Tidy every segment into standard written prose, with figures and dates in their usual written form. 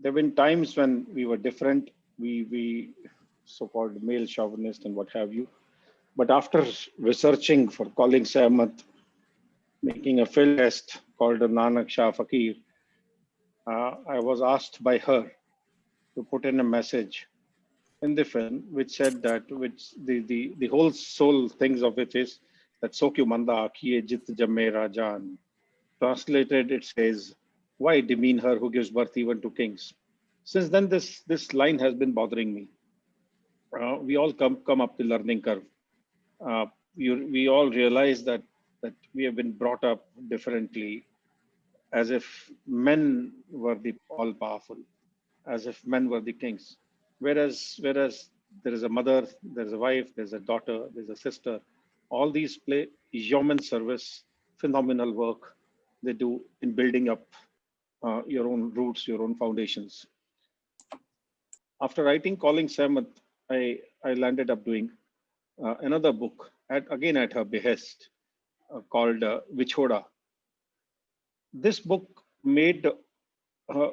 There have been times when we were different, we so-called male chauvinist and what have you. But after researching for Calling Sehmant, making a film test called the Nanak Shah Fakir, I was asked by her to put in a message in the film which said that, which the whole soul things of it is that so kyu manda akhiye jit jamme rajan. Translated, it says, why demean her who gives birth even to kings? Since then, this line has been bothering me. We all come up the learning curve. Uh, we all realize that we have been brought up differently, as if men were the all powerful, as if men were the kings. Whereas there is a mother, there's a wife, there's a daughter, there's a sister. All these play yeoman service, phenomenal work they do in building up your own roots, your own foundations. After writing Calling Sehmant, I landed up doing another book, again at her behest, called Vichhoda. This book made a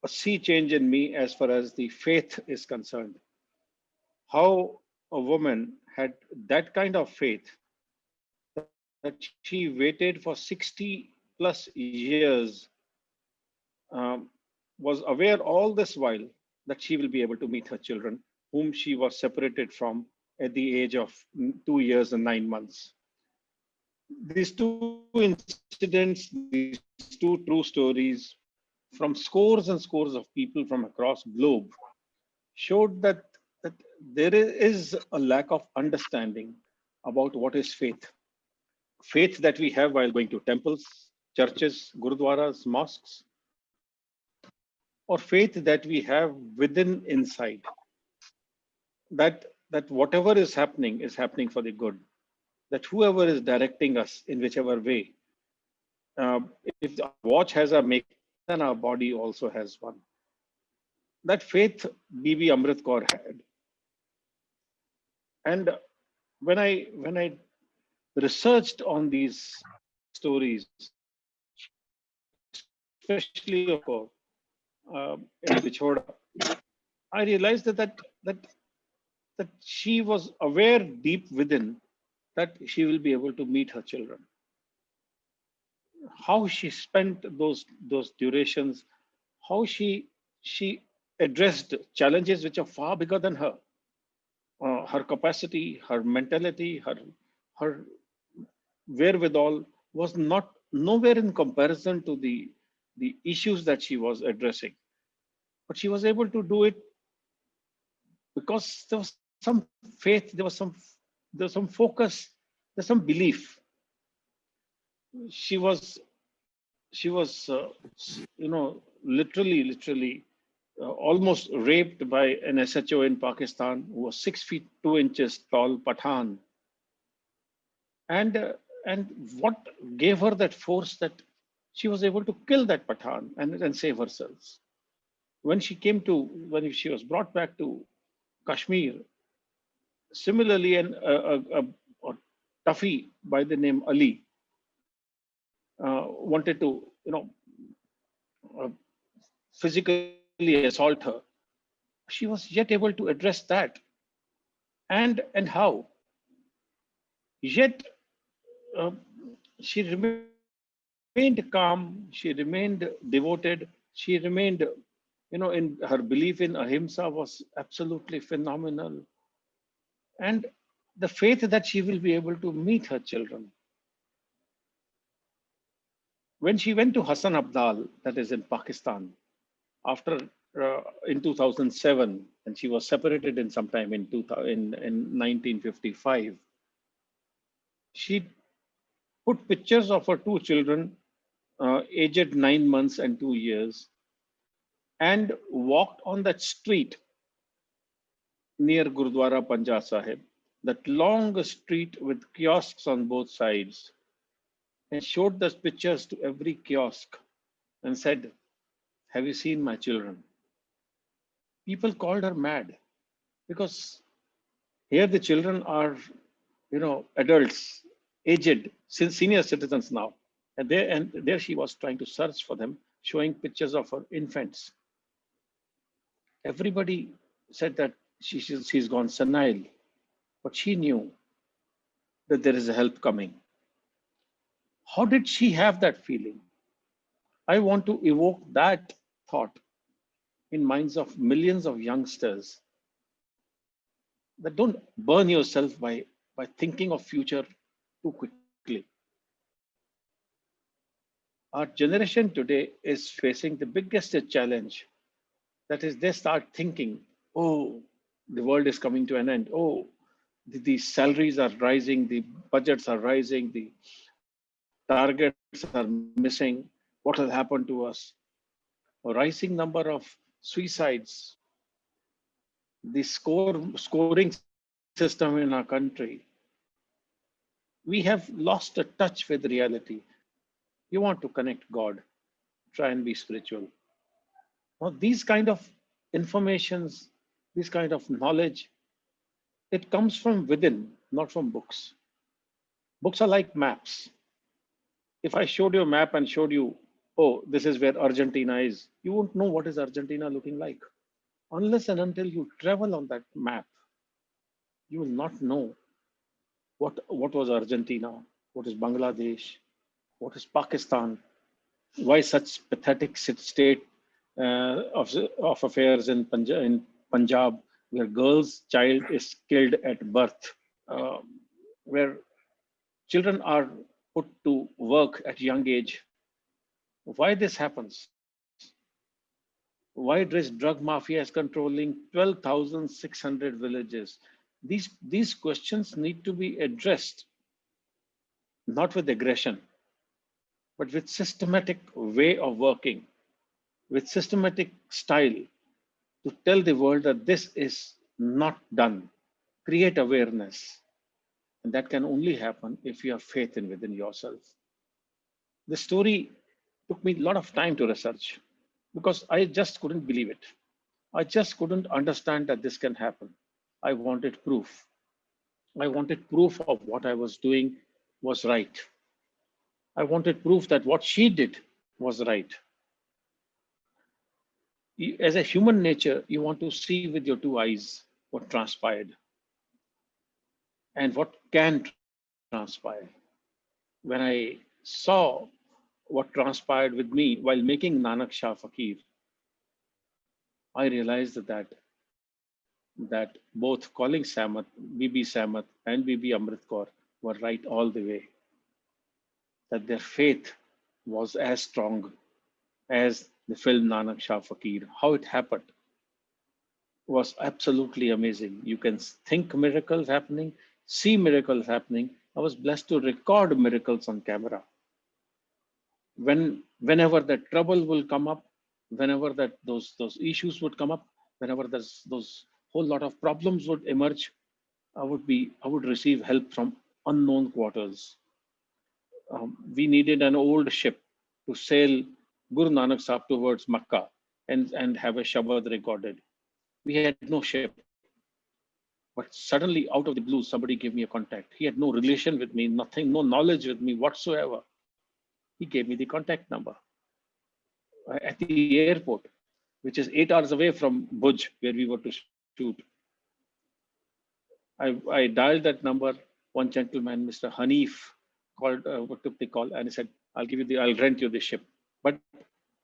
sea change in me as far as the faith is concerned. How a woman had that kind of faith that she waited for 60 plus years, um, was aware all this while that she will be able to meet her children, whom she was separated from at the age of 2 years and 9 months. These two incidents, these two true stories from scores and scores of people from across globe showed that there is a lack of understanding about what is faith. Faith that we have while going to temples, churches, gurudwaras, mosques, or faith that we have within inside, that whatever is happening for the good, that whoever is directing us in whichever way, if our watch has a make, then our body also has one. That faith BB Amrit Kaur had. And when I researched on these stories, especially of course in Vichhoda, I realized that she was aware deep within that she will be able to meet her children. How she spent those durations, how she addressed challenges which are far bigger than her. Her capacity, her mentality, her wherewithal was not nowhere in comparison to the issues that she was addressing. But she was able to do it because there was some faith, there was some focus, there's some belief. She was she was literally almost raped by an SHO in Pakistan who was 6 feet 2 inches tall, Pathan. And and what gave her that force that she was able to kill that Pathan and save herself? When she was brought back to Kashmir, similarly, a toughie by the name Ali wanted to, uh, physically assault her. She was yet able to address that, and how? Yet uh, she remained calm. She remained devoted. She remained, in her belief in ahimsa was absolutely phenomenal. And the faith that she will be able to meet her children. When she went to Hassan Abdal, that is in Pakistan, after in 2007, and she was separated in sometime in 1955, she put pictures of her two children, aged 9 months and 2 years, and walked on that street near Gurdwara Panja Sahib, that long street with kiosks on both sides, and showed those pictures to every kiosk and said, have you seen my children? People called her mad because here the children are, adults aged, senior citizens now. And there she was trying to search for them, showing pictures of her infants. Everybody said that she's gone senile, but she knew that there is a help coming. How did she have that feeling? I want to evoke that thought in minds of millions of youngsters, that don't burn yourself by thinking of future too quickly. Our generation today is facing the biggest challenge. That is, they start thinking, oh, the world is coming to an end. Oh, the salaries are rising, the budgets are rising, the targets are missing. What will happen to us? A rising number of suicides, the scoring system in our country. We have lost a touch with reality. You want to connect God, try and be spiritual. Now, these kind of informations, this kind of knowledge, it comes from within, not from books. Books are like maps. If I showed you a map and showed you, oh, this is where Argentina is, you won't know what is Argentina looking like. Unless and until you travel on that map, you will not know what was Argentina, what is Bangladesh, what is Pakistan, why such pathetic state of affairs in Punjab, where girl's child is killed at birth, uh, where children are put to work at young age. Why this happens? Why is drug mafia is controlling 12,600 villages? These questions need to be addressed, not with aggression, but with systematic way of working, with systematic style, to tell the world that this is not done. Create awareness. And that can only happen if you have faith in within yourself. The story took me a lot of time to research because I just couldn't believe it. I just couldn't understand that this can happen. I wanted proof. I wanted proof of what I was doing was right. I wanted proof that what she did was right. As a human nature, you want to see with your two eyes what transpired and what can transpire. When I saw what transpired with me while making Nanak Shah Fakir, I realized that both Calling Sehmant, Bibi Sehmat, and Bibi Amrit Kaur were right all the way. That their faith was as strong as the film Nanak Shah Fakir. How it happened was absolutely amazing. You can think miracles happening, see miracles happening. I was blessed to record miracles on camera. Whenever that trouble will come up, whenever that those issues would come up, whenever there's those whole lot of problems would emerge, I would receive help from unknown quarters. We needed an old ship to sail Guru Nanak Sahib towards Makkah and have a Shabad recorded. We had no ship. But suddenly, out of the blue, somebody gave me a contact. He had no relation with me, nothing, no knowledge with me whatsoever. He gave me the contact number at the airport, which is 8 hours away from Bhuj, where we were to shoot. I dialed that number. One gentleman, Mr. Hanif, called, took the call, and he said, I'll rent you the ship. But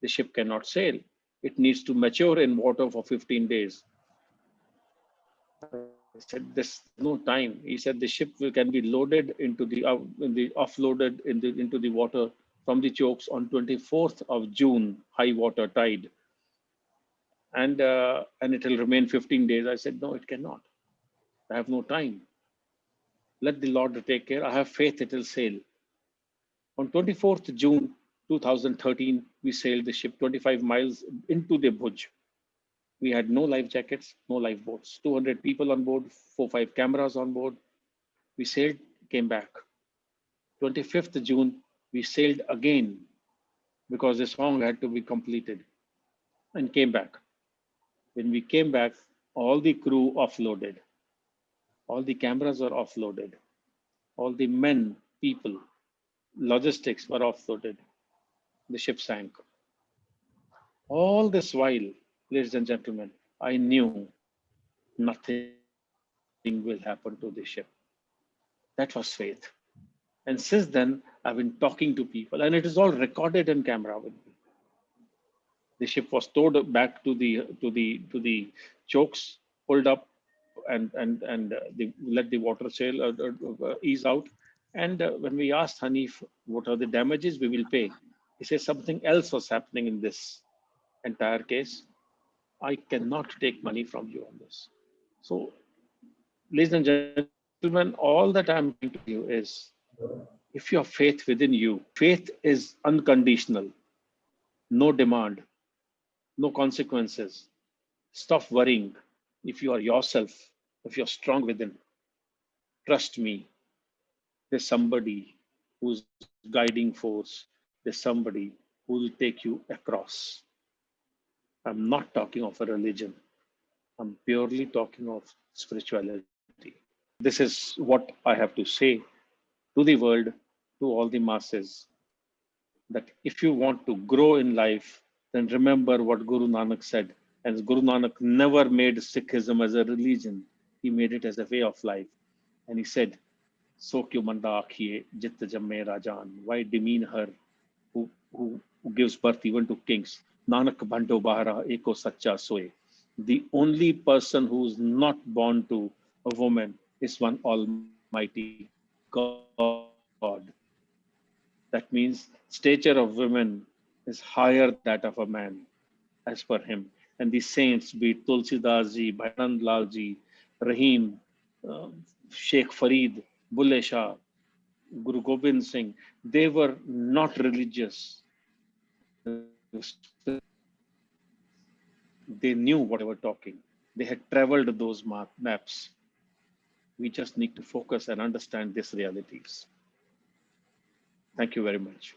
the ship cannot sail. It needs to mature in water for 15 days. I said, there's no time. He said the ship can be loaded offloaded into the water from the chokes on 24th of June, high water tide, and it will remain 15 days. I said, no, it cannot. I have no time. Let the Lord take care. I have faith it will sail. On 24th June 2013, we sailed the ship 25 miles into the Bhuj. We had no life jackets, no lifeboats, 200 people on board, 4-5 cameras on board. We sailed, came back. 25th June, we sailed again because the song had to be completed and came back. When we came back, all the crew offloaded. All the cameras were offloaded. All the men people, logistics were offloaded. The ship sank. All this while, ladies and gentlemen, I knew nothing will happen to the ship. That was faith. And since then, I've been talking to people, and it is all recorded in camera with me. The ship was towed back to the chokes, pulled up, and they let the water sail ease out. And when we asked Hanif what are the damages we will pay, he says something else was happening in this entire case. I cannot take money from you on this. So, ladies and gentlemen, all that I'm trying to tell you is if you have faith within you, faith is unconditional, no demand, no consequences. Stop worrying. If you are yourself, if you're strong within, trust me, there's somebody who's guiding force. There's somebody who will take you across. I'm not talking of a religion. I'm purely talking of spirituality. This is what I have to say to the world, to all the masses, that if you want to grow in life, then remember what Guru Nanak said. And Guru Nanak never made Sikhism as a religion. He made it as a way of life. And he said, So kyu manda akhiye jit jamme rajan. Why demean her who gives birth even to kings? Nanak bhando bahara eko sacha soe. The only person who is not born to a woman is one Almighty God. That means stature of women is higher than that of a man, as per him. And the saints, be it Tulsidas ji, Bhayanand Lal ji, Rahim, Sheikh Farid, Bulle Shah, Guru Gobind Singh, they were not religious. They were spiritual. They knew what they were talking. They had traveled those maps. We just need to focus and understand these realities. Thank you very much.